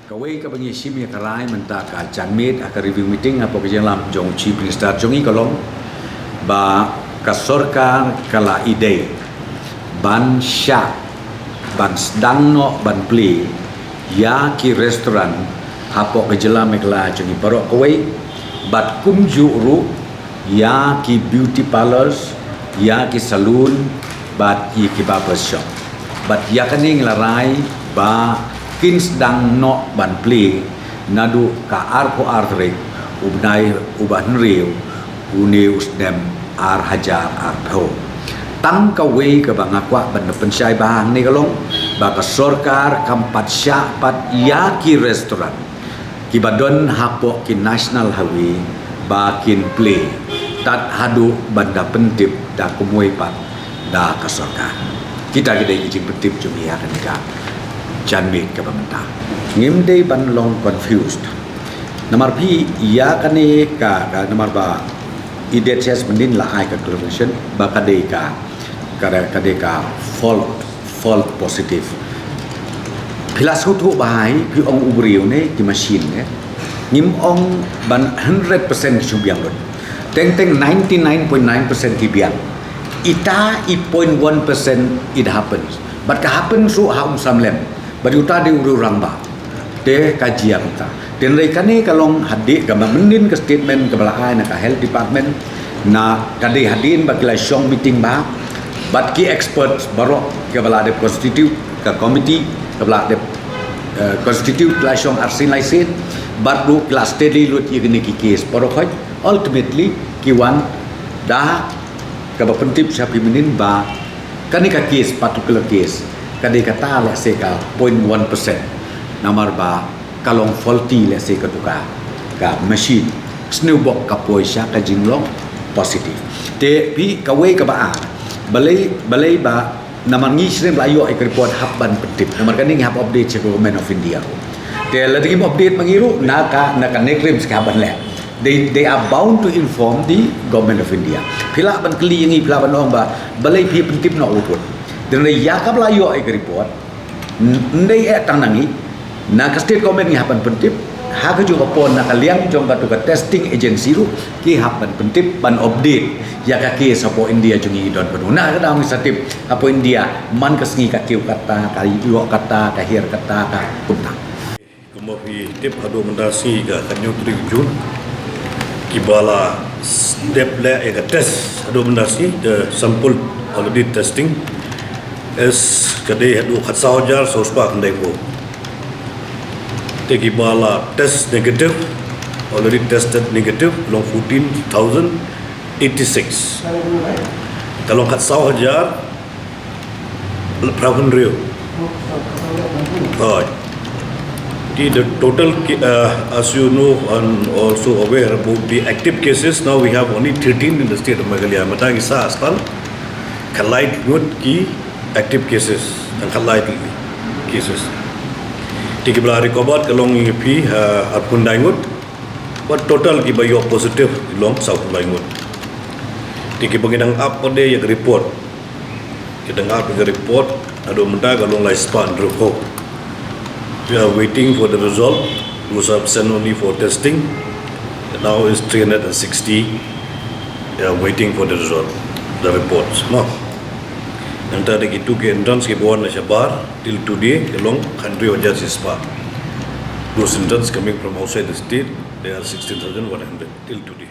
Kawai ka bangi shimi karai menta ka janmit aka review meeting apa ke jalam jong chief minister jongi kolong ba ka sorkar kala ide ban sya ban sedang no ban pli ya ki restoran apa ke jalam ekla jongi barok kawai bat kumju ru ya ki beauty parlors ya ki salon bat ki barber shop bat ya kaning larai ba kin sedang no ban pli nadu ka ar ko artrik ubnai uban riu uni usdem ar hajar ar tho tang ka we ka bang akwa ban pensai bang ni kalong ba ka sorkar kampat sya pat ya ki restoran ki badon hapo ki national highway ba kin pli tat hadu banda pentip da kumoi pat da ka sorkar kita gede ki pentip cumi ya kan ka janmit ke pemerintah ngimdei ban long confused nomor pi ya kane ka nomor ba idet ses mendin la ai ka television ba kade ka fault positive pilas hutu bahai pi ong ubriu ne di machine ne ngim ong ban 100% subyang lot teng 99.9% kibiang ita 0.1% it happens but ka happen so ha samlem baruta di urang ba de kajian ta den rekane kalong hadik ga mendin ke statement ke belai na ka health department na kade hadin bakila shong meeting ba bat ki experts barok ke bala de constitute ke committee ke bala de constitute la shong arsin laisin bat lu class steady lut ye ni ki case barok ultimately ki wan da ke pentip sapi menin ba kani ka case particular case kadai kata le se ka 0.1% namar ba kalong faulty le se ka tuka ka machine snowbox ka poisha ka jinglong positive te pi kawai ka ba balai ba namar ngi srem layo ek report habban petip namar kaning hab update che government of India te lagi update mangiru na ka nekrim ska ban le they are bound to inform the government of India phila ban kli ngi phila ban ong ba balai pi petip no uput dan yakap layo ai report ndai tang nangi na ka state government ni hapan pentip ha ka juga pon na kaliang jong ka testing agency ru ki hapan pentip ban update ya ka ke sapo India jungi don penuna ka dang satip apo India man ka sngi ka kiu kata ka yo kata ka hir kata ka punta kemopi tip hadu mendasi ka kanyu 3 Jun kibala step le e ka test hadu mendasi the sample already testing es kadai hadu khatsa jar sospa kandai ko teki bala test negative already tested negative long 14,086 kalau khatsa jar pravun rio the total as you know and also aware about the active cases now we have only 13 in the state of Meghalaya matang isa astal khalai good ki active cases and khalai cases tiki bla recovered kalong pi apun daingut but total ki bayo positive long south daingut tiki bangidang up ode yak report kidang up the report ado menta kalong lai span report we are waiting for the result was sent only for testing and now is 360 we are waiting for the result the reports no Nanti ada gitu ke entrance ke bawah Nashabar till today along country of justice spa. Those entrance coming from outside the state they are 16,100 till today.